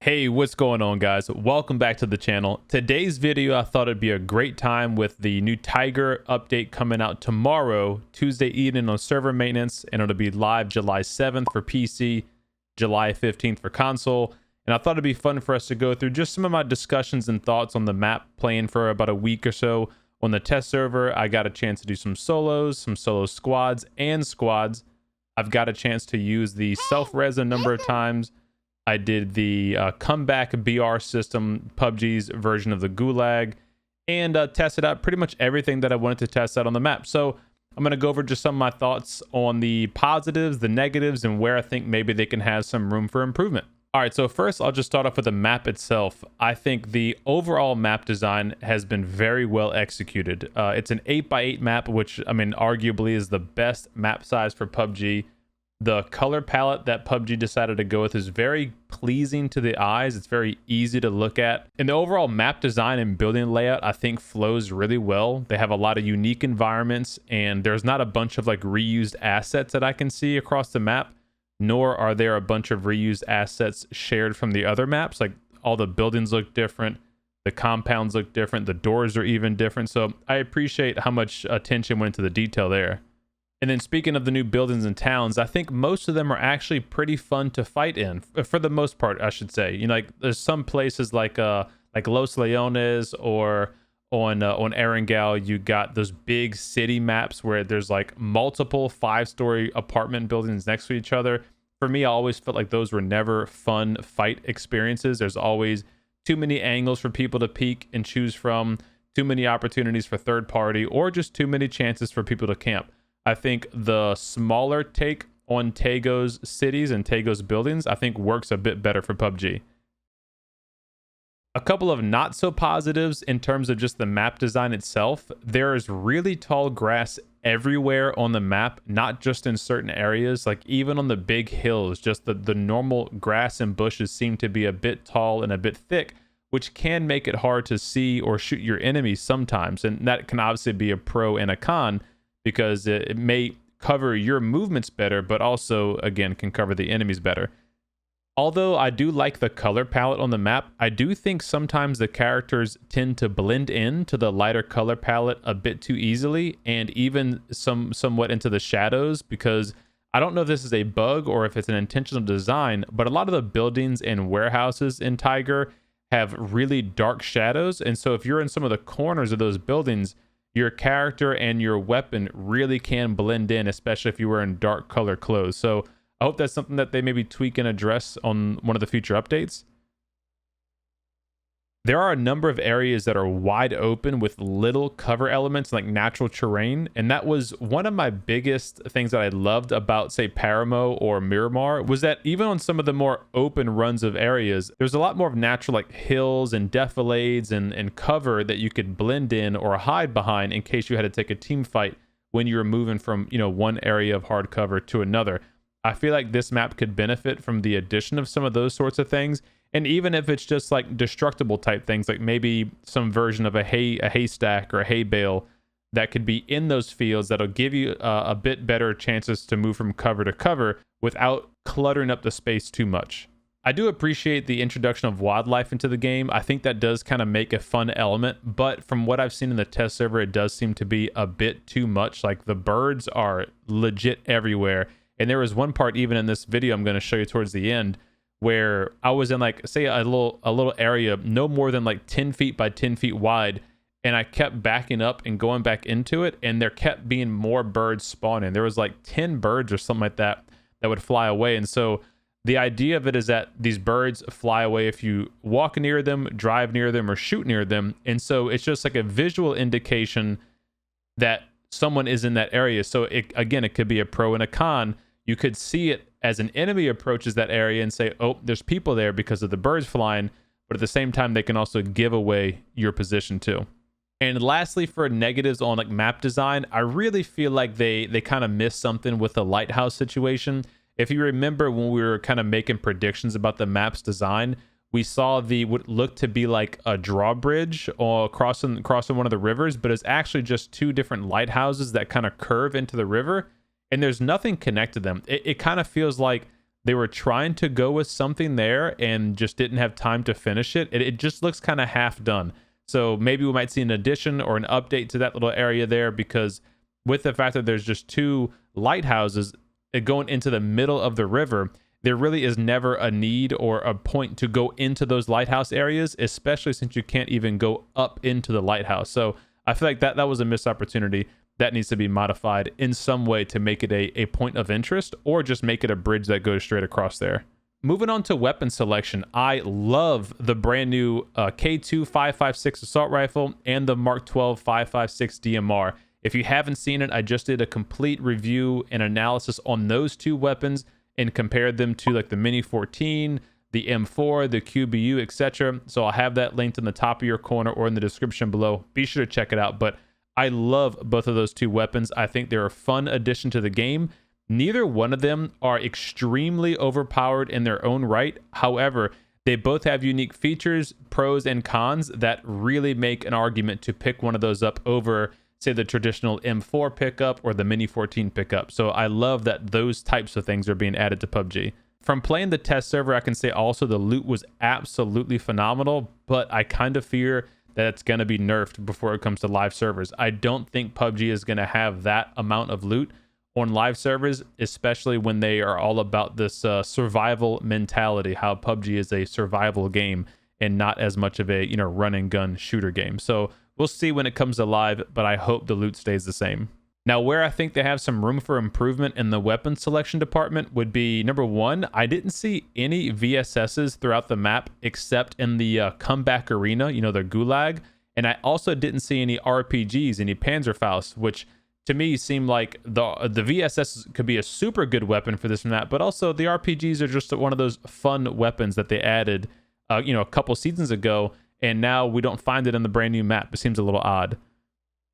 Hey, what's going on, guys? Welcome back to the channel. Today's video, I thought it'd be a great time with the new Tiger update coming out tomorrow, Tuesday evening on server maintenance, and it'll be live July 7th for PC, July 15th for console. And I thought it'd be fun for us to go through just some of my discussions and thoughts on the map, playing for about a week or so on the test server. I got a chance to do some solos, some solo squads and squads. I've got a chance to use the self-res a number of times. I did the comeback BR system, PUBG's version of the Gulag, and tested out pretty much everything that I wanted to test out on the map. So I'm going to go over just some of my thoughts on the positives, the negatives, and where I think maybe they can have some room for improvement. All right, so first I'll just start off with the map itself. I think the overall map design has been very well executed. It's an 8x8 map, which, I mean, arguably is the best map size for PUBG. The color palette that PUBG decided to go with is very pleasing to the eyes. It's very easy to look at. And the overall map design and building layout, I think, flows really well. They have a lot of unique environments, and there's not a bunch of like reused assets that I can see across the map, nor are there a bunch of reused assets shared from the other maps. Like, all the buildings look different, the compounds look different, the doors are even different. So I appreciate how much attention went into the detail there. And then speaking of the new buildings and towns, I think most of them are actually pretty fun to fight in, for the most part, I should say. You know, like there's some places like Los Leones or on Erangel, you got those big city maps where there's like multiple 5-story apartment buildings next to each other. For me, I always felt like those were never fun fight experiences. There's always too many angles for people to peek and choose from, too many opportunities for third party, or just too many chances for people to camp. I think the smaller take on Taego's cities and Taego's buildings, I think, works a bit better for PUBG. A couple of not so positives in terms of just the map design itself. There is really tall grass everywhere on the map, not just in certain areas. Like even on the big hills, just the normal grass and bushes seem to be a bit tall and a bit thick, which can make it hard to see or shoot your enemies sometimes. And that can obviously be a pro and a con, because it may cover your movements better, but also, again, can cover the enemies better. Although I do like the color palette on the map, I do think sometimes the characters tend to blend in to the lighter color palette a bit too easily, and even somewhat into the shadows, because I don't know if this is a bug or if it's an intentional design, but a lot of the buildings and warehouses in Tiger have really dark shadows, and so if you're in some of the corners of those buildings, your character and your weapon really can blend in, especially if you were in dark color clothes. So I hope that's something that they maybe tweak and address on one of the future updates. There are a number of areas that are wide open with little cover elements like natural terrain. And that was one of my biggest things that I loved about, say, Paramo or Miramar, was that even on some of the more open runs of areas, there's a lot more of natural like hills and defilades and cover that you could blend in or hide behind in case you had to take a team fight when you were moving from, you know, one area of hard cover to another. I feel like this map could benefit from the addition of some of those sorts of things. And even if it's just like destructible type things, like maybe some version of a haystack or a hay bale that could be in those fields, that'll give you a bit better chances to move from cover to cover without cluttering up the space too much. I do appreciate the introduction of wildlife into the game. I think that does kind of make a fun element, but from what I've seen in the test server, it does seem to be a bit too much. Like the birds are legit everywhere. And there was one part even in this video I'm going to show you towards the end where I was in like, say, a little area no more than like 10 feet by 10 feet wide, and I kept backing up and going back into it, and there kept being more birds spawning. There was like 10 birds or something like that that would fly away. And so the idea of it is that these birds fly away if you walk near them, drive near them, or shoot near them. And so it's just like a visual indication that someone is in that area. So it could be a pro and a con. You could see it as an enemy approaches that area and say, oh, there's people there because of the birds flying, but at the same time, they can also give away your position too. And lastly, for negatives on like map design, I really feel like they kind of missed something with the lighthouse situation. If you remember when we were kind of making predictions about the map's design, we saw what looked to be like a drawbridge or crossing one of the rivers, but it's actually just two different lighthouses that kind of curve into the river. And there's nothing connected to them. It kind of feels like they were trying to go with something there and just didn't have time to finish it. It just looks kind of half done. So maybe we might see an addition or an update to that little area there, because with the fact that there's just 2 lighthouses going into the middle of the river, there really is never a need or a point to go into those lighthouse areas, especially since you can't even go up into the lighthouse. So I feel like that was a missed opportunity. That needs to be modified in some way to make it a point of interest, or just make it a bridge that goes straight across there. Moving on to weapon selection, I love the brand new K2 5.56 assault rifle and the Mark 12 5.56 DMR. If you haven't seen it, I just did a complete review and analysis on those 2 weapons and compared them to like the Mini 14, the M4, the QBU, etc. So I'll have that linked in the top of your corner or in the description below. Be sure to check it out. But I love both of those 2 weapons. I think they're a fun addition to the game. Neither one of them are extremely overpowered in their own right. However, they both have unique features, pros and cons, that really make an argument to pick one of those up over, say, the traditional M4 pickup or the Mini 14 pickup. So I love that those types of things are being added to PUBG. From playing the test server, I can say also the loot was absolutely phenomenal, but I kind of fear that it's going to be nerfed before it comes to live servers. I don't think PUBG is going to have that amount of loot on live servers, especially when they are all about this survival mentality, how PUBG is a survival game and not as much of a, run and gun shooter game. So we'll see when it comes to live, but I hope the loot stays the same. Now, where I think they have some room for improvement in the weapon selection department would be, number 1, I didn't see any VSSs throughout the map except in the comeback arena, the Gulag. And I also didn't see any RPGs, any Panzerfaust, which to me seemed like the VSS could be a super good weapon for this map, but also the RPGs are just one of those fun weapons that they added, a couple seasons ago, and now we don't find it in the brand new map. It seems a little odd.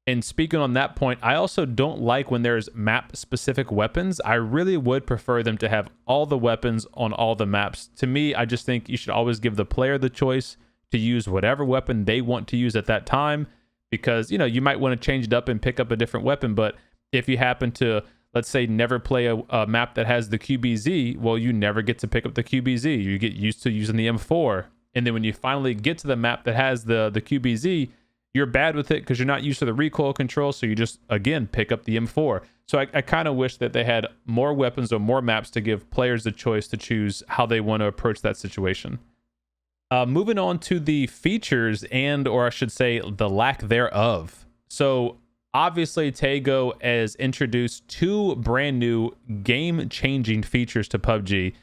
And speaking on that point, I also don't like when there's map-specific weapons. I really would prefer them to have all the weapons on all the maps. To me, I just think you should always give the player the choice to use whatever weapon they want to use at that time, because, you might want to change it up and pick up a different weapon. But if you happen to, let's say, never play a map that has the QBZ, well, you never get to pick up the QBZ. You get used to using the M4. And then when you finally get to the map that has the QBZ, you're bad with it because you're not used to the recoil control, so you just, again, pick up the M4. So I kind of wish that they had more weapons or more maps to give players the choice to choose how they want to approach that situation. Moving on to the features or I should say the lack thereof. So obviously Taego has introduced 2 brand new game-changing features to PUBG.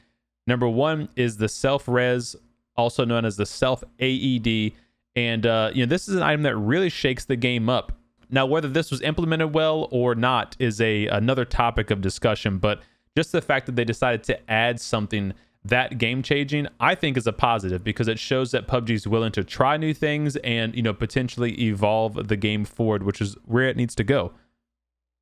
Number 1 is the self-res, also known as the self-AED. And, this is an item that really shakes the game up. Now, whether this was implemented well or not is another topic of discussion, but just the fact that they decided to add something that game-changing, I think is a positive, because it shows that PUBG is willing to try new things and, potentially evolve the game forward, which is where it needs to go.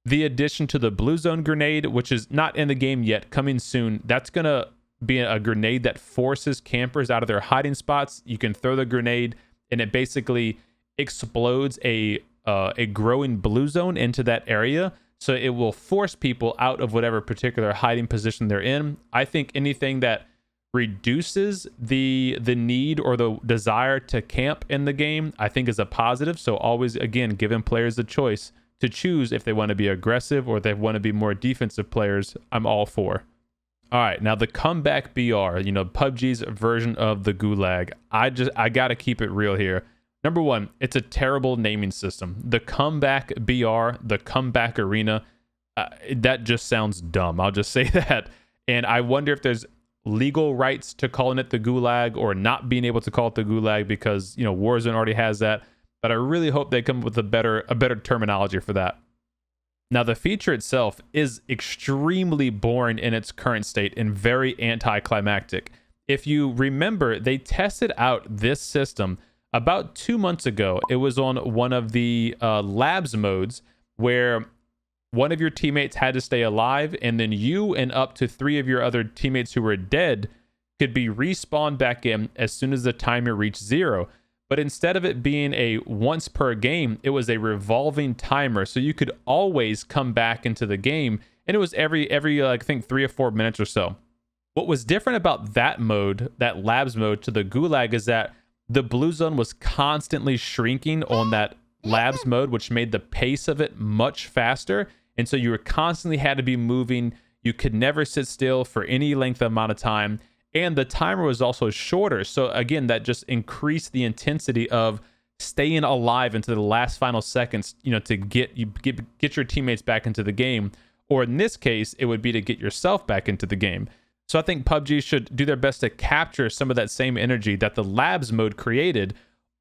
The addition to the Blue Zone grenade, which is not in the game yet, coming soon, that's going to be a grenade that forces campers out of their hiding spots. You can throw the grenade, and it basically explodes a growing blue zone into that area. So it will force people out of whatever particular hiding position they're in. I think anything that reduces the need or the desire to camp in the game, I think is a positive. So always, again, giving players the choice to choose if they want to be aggressive or if they want to be more defensive players, I'm all for. All right, now the comeback BR, PUBG's version of the Gulag. I got to keep it real here. Number 1, it's a terrible naming system. The comeback BR, the comeback arena, that just sounds dumb. I'll just say that. And I wonder if there's legal rights to calling it the Gulag or not being able to call it the Gulag, because, Warzone already has that. But I really hope they come up with a better terminology for that. Now, the feature itself is extremely boring in its current state and very anticlimactic. If you remember, they tested out this system about 2 months ago. It was on one of the labs modes where one of your teammates had to stay alive, and then you and up to 3 of your other teammates who were dead could be respawned back in as soon as the timer reached 0. But instead of it being a once per game, it was a revolving timer. So you could always come back into the game. And it was every I think 3 or 4 minutes or so. What was different about that mode, that labs mode, to the gulag is that the blue zone was constantly shrinking on that labs mode, which made the pace of it much faster. And so you were constantly had to be moving. You could never sit still for any length of amount of time. And the timer was also shorter. So again, that just increased the intensity of staying alive into the last final seconds, to get your teammates back into the game. Or in this case, it would be to get yourself back into the game. So I think PUBG should do their best to capture some of that same energy that the labs mode created.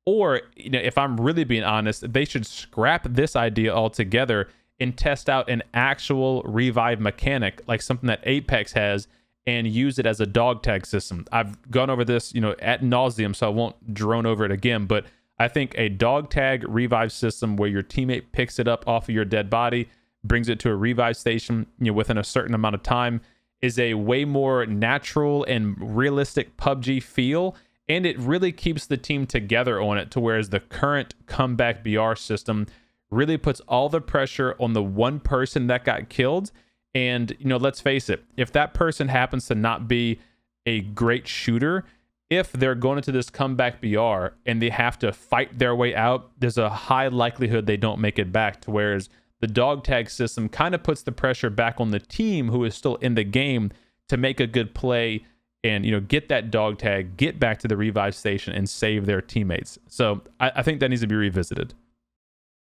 Or, if I'm really being honest, they should scrap this idea altogether and test out an actual revive mechanic, like something that Apex has, and use it as a dog tag system. I've gone over this, ad nauseum, so I won't drone over it again. But I think a dog tag revive system where your teammate picks it up off of your dead body, brings it to a revive station, within a certain amount of time, is a way more natural and realistic PUBG feel, and it really keeps the team together on it, to whereas the current comeback BR system really puts all the pressure on the one person that got killed. And, let's face it, if that person happens to not be a great shooter, if they're going into this comeback BR and they have to fight their way out, there's a high likelihood they don't make it back, to whereas the dog tag system kind of puts the pressure back on the team who is still in the game to make a good play and, get that dog tag, get back to the revive station and save their teammates. So I think that needs to be revisited.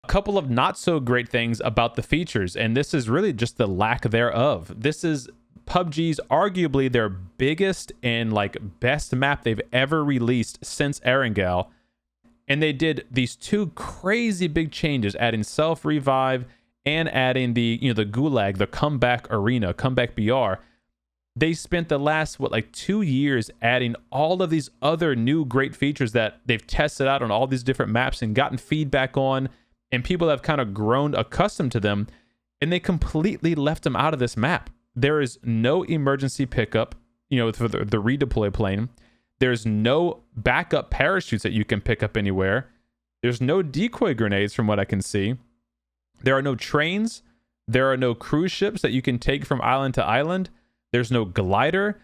A couple of not so great things about the features, and this is really just the lack thereof. This is PUBG's arguably their biggest and best map they've ever released since Erangel. And they did these two crazy big changes, adding self-revive and adding the gulag, the comeback arena, comeback BR. They spent the last 2 years adding all of these other new great features that they've tested out on all these different maps and gotten feedback on, and people have kind of grown accustomed to them, and they completely left them out of this map. There is no emergency pickup, for the redeploy plane. There's no backup parachutes that you can pick up anywhere. There's no decoy grenades from what I can see. There are no trains. There are no cruise ships that you can take from island to island. There's no glider.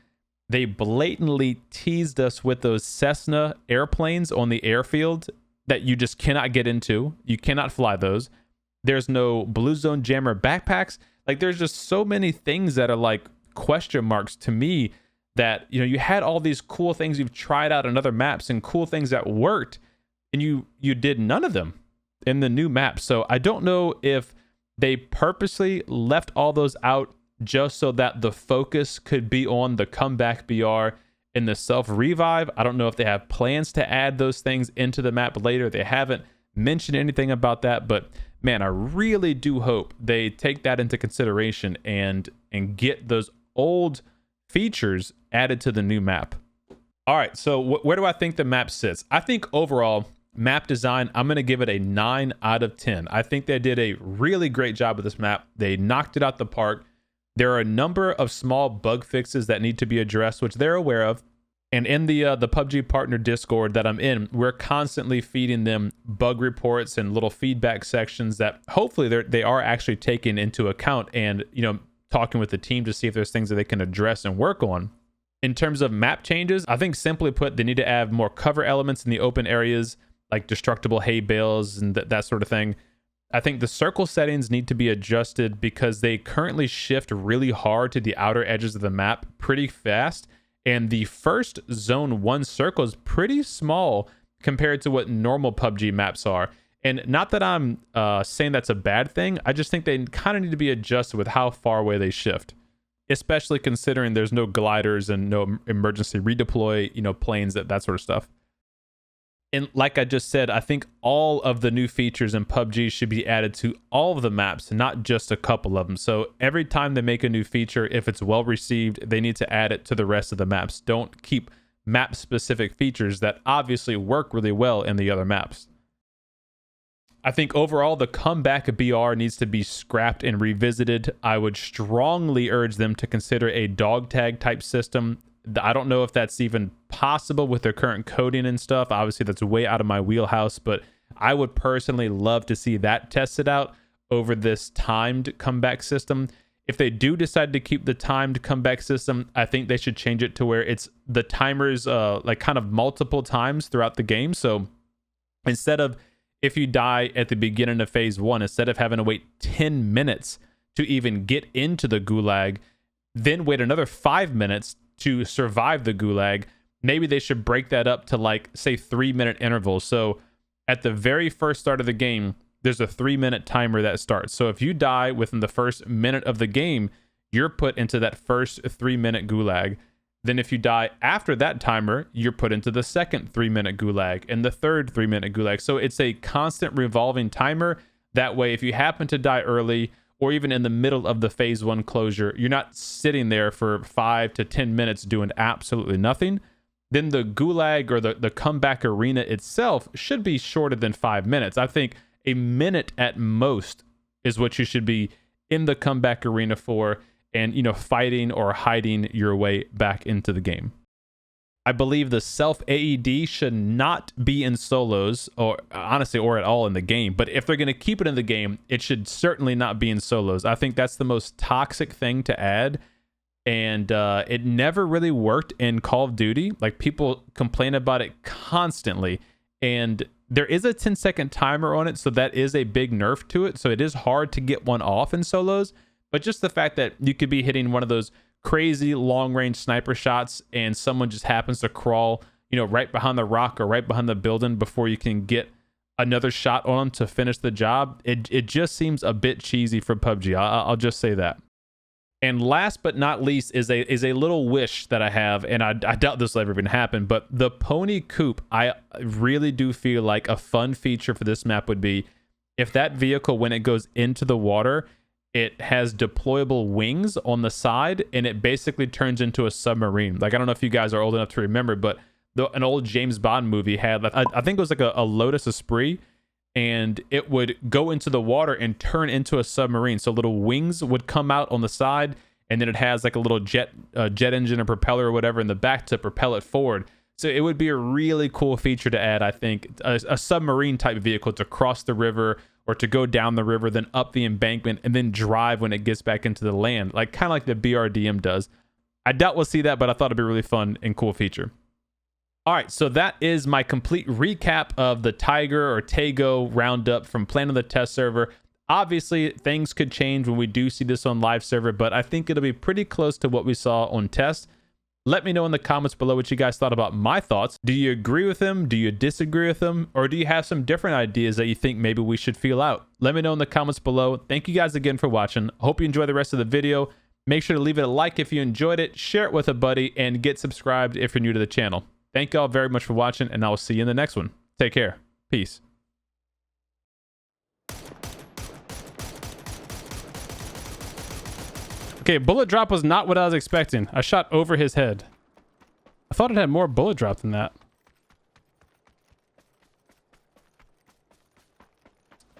They blatantly teased us with those Cessna airplanes on the airfield that you just cannot get into. You cannot fly those. There's no Blue Zone Jammer backpacks. There's just so many things that are question marks to me, that you had all these cool things you've tried out on other maps and cool things that worked, and you did none of them in the new map. So I don't know if they purposely left all those out just so that the focus could be on the comeback BR and the self revive. I don't know if they have plans to add those things into the map later. They haven't mentioned anything about that, but man, I really do hope they take that into consideration and get those old features added to the new map. All right, so where do I think the map sits? I think overall map design, I'm going to give it a 9 out of 10. I think they did a really great job with this map. They knocked it out the park. There are a number of small bug fixes that need to be addressed, which they're aware of. And in the PUBG partner Discord that I'm in, we're constantly feeding them bug reports and little feedback sections that hopefully they are actually taking into account, and talking with the team to see if there's things that they can address and work on. In terms of map changes, I think simply put, they need to add more cover elements in the open areas, like destructible hay bales and that sort of thing. I think the circle settings need to be adjusted because they currently shift really hard to the outer edges of the map pretty fast. And the first zone 1 circle is pretty small compared to what normal PUBG maps are. And not that I'm saying that's a bad thing. I just think they kind of need to be adjusted with how far away they shift, especially considering there's no gliders and no emergency redeploy, planes, that sort of stuff. And like I just said, I think all of the new features in PUBG should be added to all of the maps, not just a couple of them. So every time they make a new feature, if it's well received, they need to add it to the rest of the maps. Don't keep map specific features that obviously work really well in the other maps. I think overall the comeback BR needs to be scrapped and revisited. I would strongly urge them to consider a dog tag type system. I don't know if that's even possible with their current coding and stuff. Obviously, that's way out of my wheelhouse, but I would personally love to see that tested out over this timed comeback system. If they do decide to keep the timed comeback system, I think they should change it to where it's the timers like kind of multiple times throughout the game. So instead of, if you die at the beginning of phase 1, instead of having to wait 10 minutes to even get into the gulag, then wait another 5 minutes to survive the gulag, maybe they should break that up to, like, say 3-minute intervals. So at the very first start of the game, there's a 3-minute timer that starts. So if you die within the first minute of the game, you're put into that first 3-minute gulag. Then if you die after that timer, you're put into the second 3-minute gulag and the third 3-minute gulag. So it's a constant revolving timer. That way, if you happen to die early or even in the middle of the phase 1 closure, you're not sitting there for 5 to 10 minutes doing absolutely nothing. Then the gulag or the comeback arena itself should be shorter than 5 minutes. I think a minute at most is what you should be in the comeback arena for, and, you know, fighting or hiding your way back into the game. I believe the self AED should not be in solos, or honestly, or at all in the game. But if they're going to keep it in the game, it should certainly not be in solos. I think that's the most toxic thing to add. And it never really worked in Call of Duty. Like, people complain about it constantly. And there is a 10-second timer on it, so that is a big nerf to it. So it is hard to get one off in solos. But just the fact that you could be hitting one of those crazy long-range sniper shots and someone just happens to crawl, you know, right behind the rock or right behind the building before you can get another shot on them to finish the job, it just seems a bit cheesy for PUBG. I'll just say that. And last but not least is a little wish that I have, and I doubt this will ever even happen, but the Pony Coupe, I really do feel like a fun feature for this map would be if that vehicle, when it goes into the water, it has deployable wings on the side, and it basically turns into a submarine. Like, I don't know if you guys are old enough to remember, but an old James Bond movie had, I think it was like a Lotus Esprit, and it would go into the water and turn into a submarine. So little wings would come out on the side, and then it has like a little jet engine or propeller or whatever in the back to propel it forward. So it would be a really cool feature to add, I think, a submarine type vehicle to cross the river or to go down the river, then up the embankment, and then drive when it gets back into the land, like kind of like the BRDM does. I doubt we'll see that, but I thought it'd be a really fun and cool feature. All right, so that is my complete recap of the Tiger or Taego roundup from playing on the test server. Obviously, things could change when we do see this on live server, but I think it'll be pretty close to what we saw on test. Let me know in the comments below what you guys thought about my thoughts. Do you agree with them? Do you disagree with them? Or do you have some different ideas that you think maybe we should feel out? Let me know in the comments below. Thank you guys again for watching. Hope you enjoy the rest of the video. Make sure to leave it a like if you enjoyed it, share it with a buddy, and get subscribed if you're new to the channel. Thank you all very much for watching, and I will see you in the next one. Take care. Peace. Okay, bullet drop was not what I was expecting. I shot over his head. I thought it had more bullet drop than that.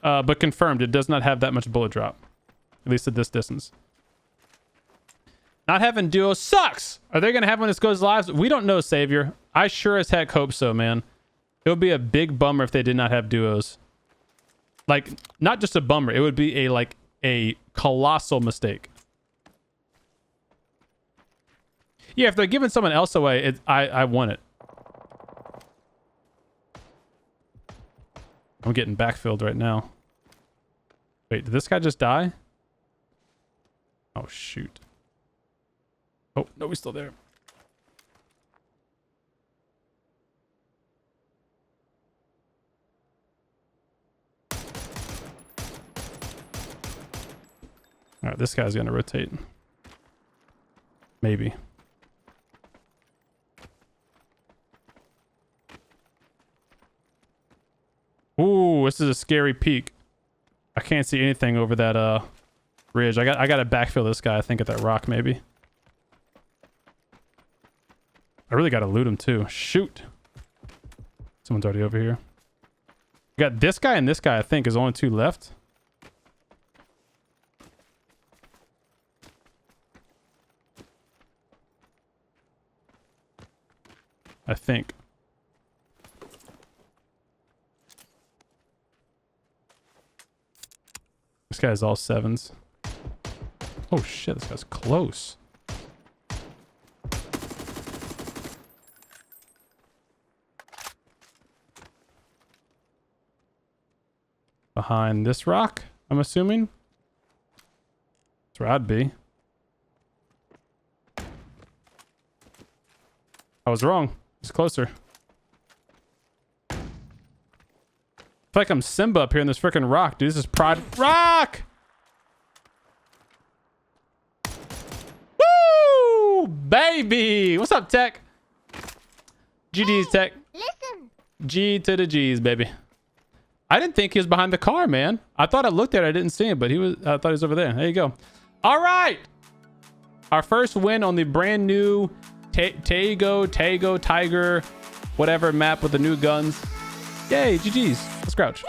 But confirmed, it does not have that much bullet drop. At least at this distance. Not having duos sucks! Are they going to have when this goes live? We don't know, Savior. I sure as heck hope so, man. It would be a big bummer if they did not have duos. Like, not just a bummer. It would be a colossal mistake. Yeah, if they're giving someone else away, I want it. I'm getting backfilled right now. Wait, did this guy just die? Oh, shoot. Oh, no, he's still there. All right, this guy's going to rotate. Maybe. Ooh, this is a scary peak. I can't see anything over that ridge. I got to backfill this guy, I think, at that rock, maybe. I really got to loot him, too. Shoot. Someone's already over here. We got this guy and this guy, I think, is only 2 left. I think. This guy's all 7s. Oh shit, this guy's close. Behind this rock, I'm assuming. That's where I'd be. I was wrong. He's closer. I feel like I'm Simba up here in this freaking rock, dude. This is Pride Rock! Woo! Baby! What's up, Tech? GG's, Tech. Listen. G to the G's, baby. I didn't think he was behind the car, man. I thought I looked at it. I didn't see him, but I thought he was over there. There you go. All right. Our first win on the brand new Taego, Tiger, whatever map with the new guns. Yay, GG's. Let's crouch.